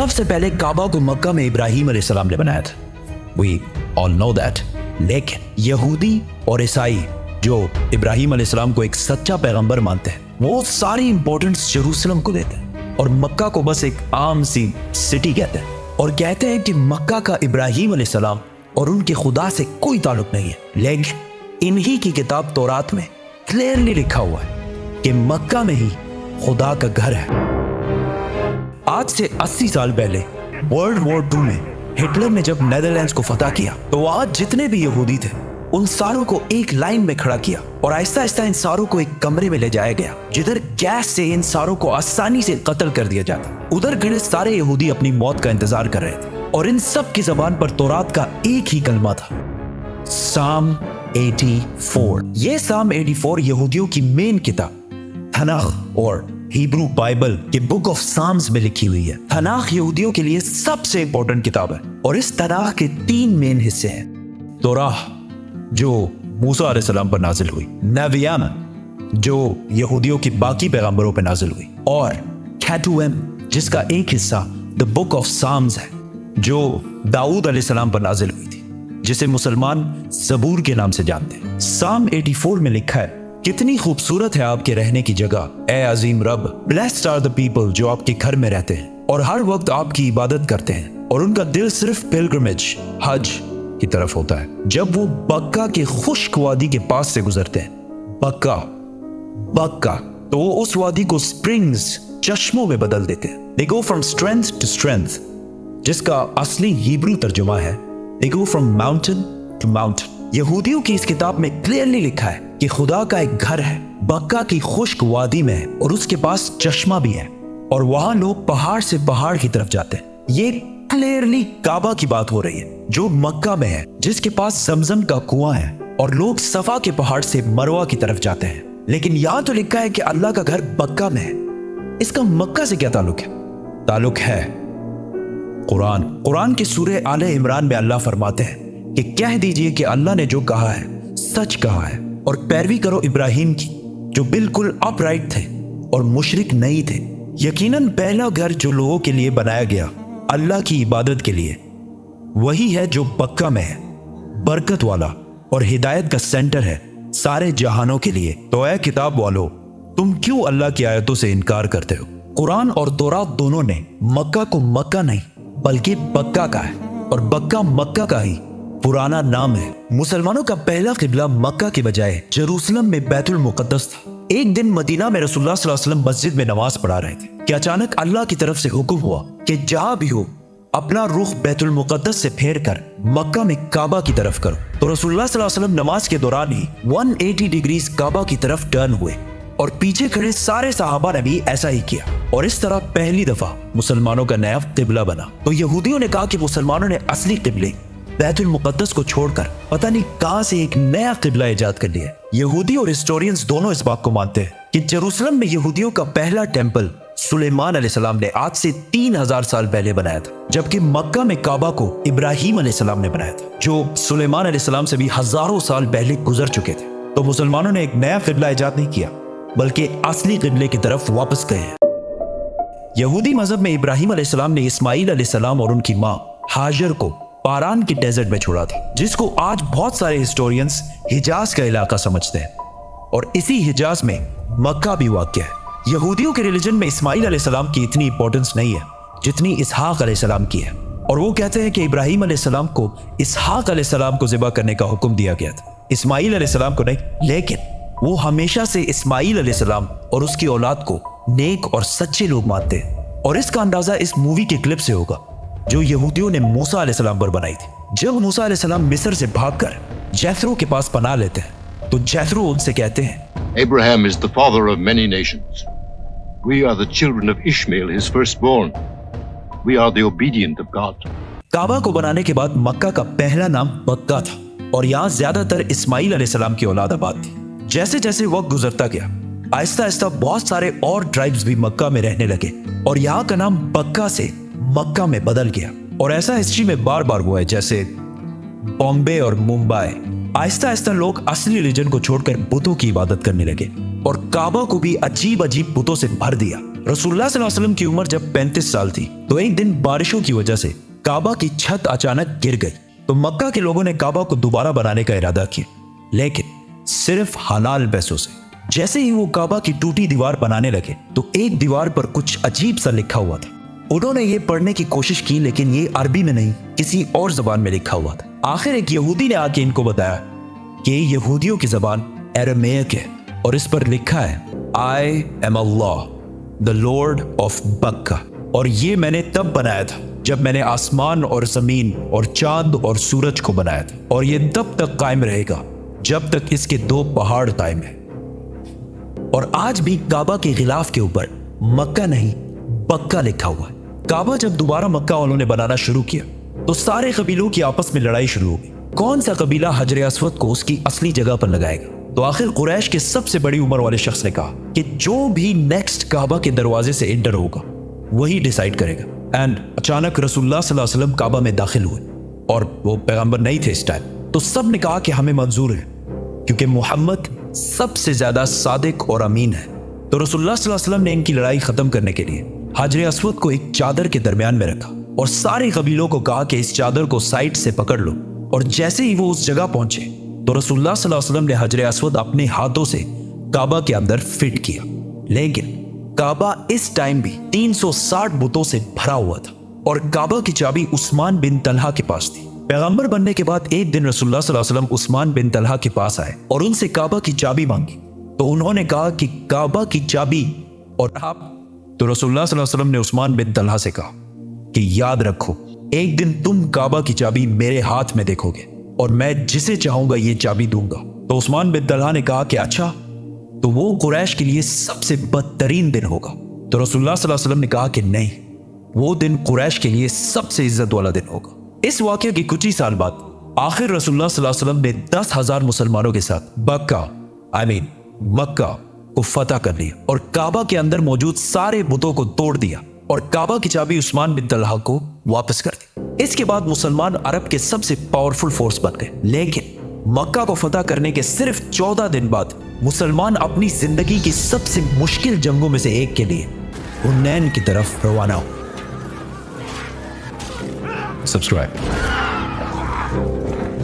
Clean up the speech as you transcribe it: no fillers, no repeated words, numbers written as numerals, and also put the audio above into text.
सबसे पहले काबा को मक्का में इब्राहिम अलैहिस्सलाम ने बनाया था। We all know that। लेकिन यहूदी और ईसाई जो इब्राहिम अलैहिस्सलाम को एक सच्चा पैगंबर मानते हैं, वो सारी इंपॉर्टेंस यरूशलेम को देते हैं और मक्का को बस एक आम सी सिटी कहते हैं और कहते हैं कि मक्का का इब्राहिम अलैहिस्सलाम और उनके खुदा से कोई ताल्लुक नहीं है। लेकिन इन्हीं की किताब तौरात में क्लियरली लिखा हुआ है कि मक्का में ही खुदा का घर है। आज से 80 साल पहले वर्ल्ड वॉर 2 में हिटलर ने जब नेदरलैंड्स को फतह किया तो आज जितने भी यहूदी थे उन सारों को एक लाइन में खड़ा किया और आहिस्ता आहिस्ता इन सारों को एक कमरे में ले जाया गया जिधर गैस से इन सारों को आसानी से कत्ल कर दिया जाता। उधर खड़े सारे यहूदी अपनी मौत का इंतजार कर रहे थे और इन सब की जबान पर तौरात का एक ही कलमा था, साम 84। ये साम 84 यहूदियों की मेन किताब तनाख और हिब्रू बाइबल के बुक ऑफ साम्स में लिखी हुई है। तनाख यहूदियों के लिए सबसे इंपॉर्टेंट किताब है और इस तनाख के 3 मेन हिस्से हैं। तौराह जो मूसा अलैहिस्सलाम पर नाजिल हुई, नबियान जो यहूदियों की बाकी पैगंबरों पर नाजिल हुई और कैटुएम जिसका एक हिस्सा द बुक ऑफ साम्स है जो दाऊद अलैहिस्सलाम पर नाजिल हुई थी, जिसे मुसलमान ज़बूर के नाम से जानते हैं। साम 84 में लिखा है, कितनी खूबसूरत है आपके रहने की जगह, ए अजीम रब। ब्लेस्ड आर द पीपल जो आपके घर में रहते हैं और हर वक्त आपकी इबादत करते हैं और उनका दिल सिर्फ पिलग्रिमेज हज की तरफ होता है। जब वो बक्का के खुश्क वादी के पास से गुजरते हैं, बक्का तो वो उस वादी को स्प्रिंग्स चश्मों में बदल देते हैं। They go from strength to strength, जिसका असली हिब्रू तर्जुमा है They go from mountain to mountain। यहूदियों की इस किताब में क्लियरली लिखा है कि खुदा का एक घर है, बक्का की खुश्क वादी में है और उसके पास चश्मा भी है और वहां लोग पहाड़ से पहाड़ की तरफ जाते हैं। ये क्लियरली काबा की बात हो रही है जो मक्का में है, जिसके पास जमजम का कुआं है और लोग सफा के पहाड़ से मरवा की तरफ जाते हैं। लेकिन यहां तो लिखा है कि अल्लाह का घर बक्का में है। इसका मक्का से क्या ताल्लुक है? ताल्लुक है कुरान की सूरह आले इमरान में अल्लाह फरमाते हैं कि कह दीजिए कि अल्लाह ने जो कहा है सच कहा है और पैरवी करो इब्राहिम की जो बिल्कुल अपराइट थे और मुशरिक नहीं थे। यकीनन पहला घर जो लोगों के लिए बनाया गया अल्लाह की इबादत के लिए वही है जो बक्का में है, बरकत वाला और हिदायत का सेंटर है सारे जहानों के लिए। तो ऐ किताब वालों, तुम क्यों अल्लाह की आयतों से इनकार करते हो? कुरान और तौरात दोनों ने मक्का को मक्का नहीं बल्कि बक्का का है और बक्का मक्का का ही पुराना नाम है। मुसलमानों का पहला किबला मक्का के बजाय जेरूसलम में बैतुल मुकद्दस था। एक दिन मदीना में रसूलुल्लाह सल्लल्लाहु अलैहि वसल्लम मस्जिद में नमाज पढ़ा रहे थे कि अचानक अल्लाह की तरफ से हुक्म हुआ कि जहां भी हो अपना रुख बैतुल मुकद्दस से फेर कर मक्का में काबा की तरफ करो। तो रसूलुल्लाह सल्लल्लाहु अलैहि वसल्लम नमाज के दौरान ही 180 डिग्रीज काबा की तरफ टर्न हुए और पीछे खड़े सारे सहाबा ने भी ऐसा ही किया और इस तरह पहली दफा मुसलमानों का नया किबला बना। तो यहूदियों ने कहा कि मुसलमानों ने असली किबले बैतुल मुकद्दस को छोड़कर पता नहीं कहां से एक नया किबला इजाद कर लिया। यहूदी और हिस्टोरियंस दोनों इस बात को मानते हैं कि जेरूसलम में यहूदियों का पहला टेंपल सुलेमान अलैहिस्सलाम ने आज से 3000 साल पहले बनाया था, जबकि मक्का में काबा को इब्राहिम अलैहिस्सलाम ने बनाया था जो सुलेमान अलैहिस्सलाम से भी हजारों साल पहले गुजर चुके थे। तो मुसलमानों ने एक नया किबला इजाद नहीं किया बल्कि असली किबले की तरफ वापस गए हैं। यहूदी मजहब में इब्राहिम अलैहिस्सलाम ने इस्माइल अलैहिस्सलाम और उनकी माँ हाजर को पारान के डेजर्ट में छोड़ा था, जिसको आज बहुत सारे हिस्टोरियंस हिजाज का इलाका समझते हैं और इसी हिजाज में मक्का भी वाक़या है। यहूदियों के रिलीजन में इस्माइल अलैहिस्सलाम की इतनी इंपॉर्टेंस नहीं है जितनी इसहाक अलैहिस्सलाम की है और वो कहते हैं कि इब्राहिम अलैहिस्सलाम को इसहाक अलैहिस्सलाम को ज़िबा करने का हुक्म दिया गया था, इस्माइल अलैहिस्सलाम को नहीं। लेकिन वो हमेशा से इस्माइल अलैहिस्सलाम और उसकी औलाद को नेक और सच्चे लोग मानते हैं और इसका अंदाजा इस मूवी के क्लिप से होगा जो यहूदियों ने मूसा अलैहिस्सलाम पर बनाई थी। जब मूसा अलैहिस्सलाम मिस्र से भागकर जैथरो के पास पनाह लेते हैं तो जैथरो उनसे कहते हैं, Abraham is the father of many nations. We are the children of Ishmael, his firstborn. We are the obedient of God. काबा को बनाने के बाद मक्का का पहला नाम बक्का था और यहाँ ज्यादातर इस्माइल अलैहिस्सलाम की औलाद आबाद थी। जैसे जैसे वक्त गुजरता गया आहिस्ता आहिस्ता बहुत सारे और ट्राइब्स भी मक्का में रहने लगे और यहाँ का नाम बक्का से मक्का में बदल गया और ऐसा हिस्ट्री में बार बार हुआ है, जैसे बॉम्बे और मुंबई। आहिस्ता आहिस्ता लोग असली रिलीजन को छोड़कर बुतों की इबादत करने लगे और काबा को भी अजीब अजीब बुतों से भर दिया रसूलुल्लाह सल्लल्लाहु अलैहि वसल्लम की उम्र जब 35 साल थी तो एक दिन बारिशों की वजह से काबा की छत अचानक गिर गई। तो मक्का के लोगों ने काबा को दोबारा बनाने का इरादा किया, लेकिन सिर्फ हलाल पैसों से। जैसे ही वो काबा की टूटी दीवार बनाने लगे तो एक दीवार पर कुछ अजीब सा लिखा हुआ था। उन्होंने ये पढ़ने की कोशिश की, लेकिन ये अरबी में नहीं, किसी और जबान में लिखा हुआ था। आखिर एक यहूदी ने आके इनको बताया कि यहूदियों की जबान अरामेक है और इस पर लिखा है I am Allah the Lord of बक्का। और ये मैंने तब बनाया था जब मैंने आसमान और जमीन और चांद और सूरज को बनाया था, और ये तब तक कायम रहेगा जब तक इसके 2 पहाड़ कायम है। और आज भी काबा के गिलाफ के ऊपर मक्का नहीं बक्का लिखा हुआ है। काबा जब दोबारा मक्का वालों ने बनाना शुरू किया तो सारे कबीलों की आपस में लड़ाई शुरू हो गई। कौन सा कबीला हजर अस्वद को उसकी असली जगह पर लगाएगा? तो आखिर कुरैश के सबसे बड़ी उम्र वाले शख्स ने कहा कि जो भी नेक्स्ट काबा के दरवाजे से एंटर होगा वही डिसाइड करेगा। एंड अचानक रसूलुल्लाह सल्लल्लाहु अलैहि वसल्लम काबा में दाखिल हुए और वो पैगंबर नहीं थे इस टाइम। तो सब ने कहा कि हमें मंजूर है क्योंकि मोहम्मद सबसे ज्यादा सादिक और अमीन है। तो रसूलुल्लाह सल्लल्लाहु अलैहि वसल्लम ने इनकी लड़ाई खत्म करने के लिए हजर अस्वद को एक चादर के दरमियान में रखा और सारे कबीलों को कहा कि इस चादर को साइड से पकड़ लो। और जैसे ही वो उस जगह पहुंचे तो रसूलुल्लाह सल्लल्लाहु अलैहि वसल्लम ने हजर अस्वद अपने हाथों से काबा के अंदर फिट किया। लेकिन काबा इस टाइम भी 360 बुतों से भरा हुआ था और काबा की चाबी उस्मान बिन तलहा के पास थी। पैगंबर बनने के बाद एक दिन रसूलुल्लाह सल्लल्लाहु अलैहि वसल्लम उस्मान बिन तलहा के पास आए और उनसे काबा की चाबी मांगी। तो उन्होंने कहा कि काबा की चाबी और आप। तो रसूलुल्लाह सल्लल्लाहु अलैहि वसल्लम ने उस्मान बिन तलहा से कहा कि याद रखो, एक दिन तुम काबा की चाबी मेरे हाथ में देखोगे और मैं जिसे चाहूंगा ये चाबी दूंगा। तो उस्मान बिन तलहा ने कहा कि अच्छा, तो वो कुरैश के लिए सबसे बदतरीन दिन होगा। तो रसूलुल्लाह सल्लल्लाहु अलैहि वसल्लम ने कहा कि नहीं, वो दिन कुरैश के लिए सबसे इज्जत वाला दिन होगा। इस वाकये के कुछ ही साल बाद आखिर रसूलुल्लाह सल्लल्लाहु अलैहि वसल्लम ने 10,000 मुसलमानों के साथ मक्का को फतह कर लिया और काबा के अंदर मौजूद सारे बुतों को तोड़ दिया और काबा की चाबी उस्मान बिन तलहा को वापस कर दी। इसके बाद मुसलमान अरब के सबसे पावरफुल फोर्स बन गए। लेकिन मक्का को फतह करने के सिर्फ 14 दिन बाद मुसलमान अपनी जिंदगी की सबसे मुश्किल जंगों में से एक के लिए हुनैन की तरफ रवाना हो। Subscribe.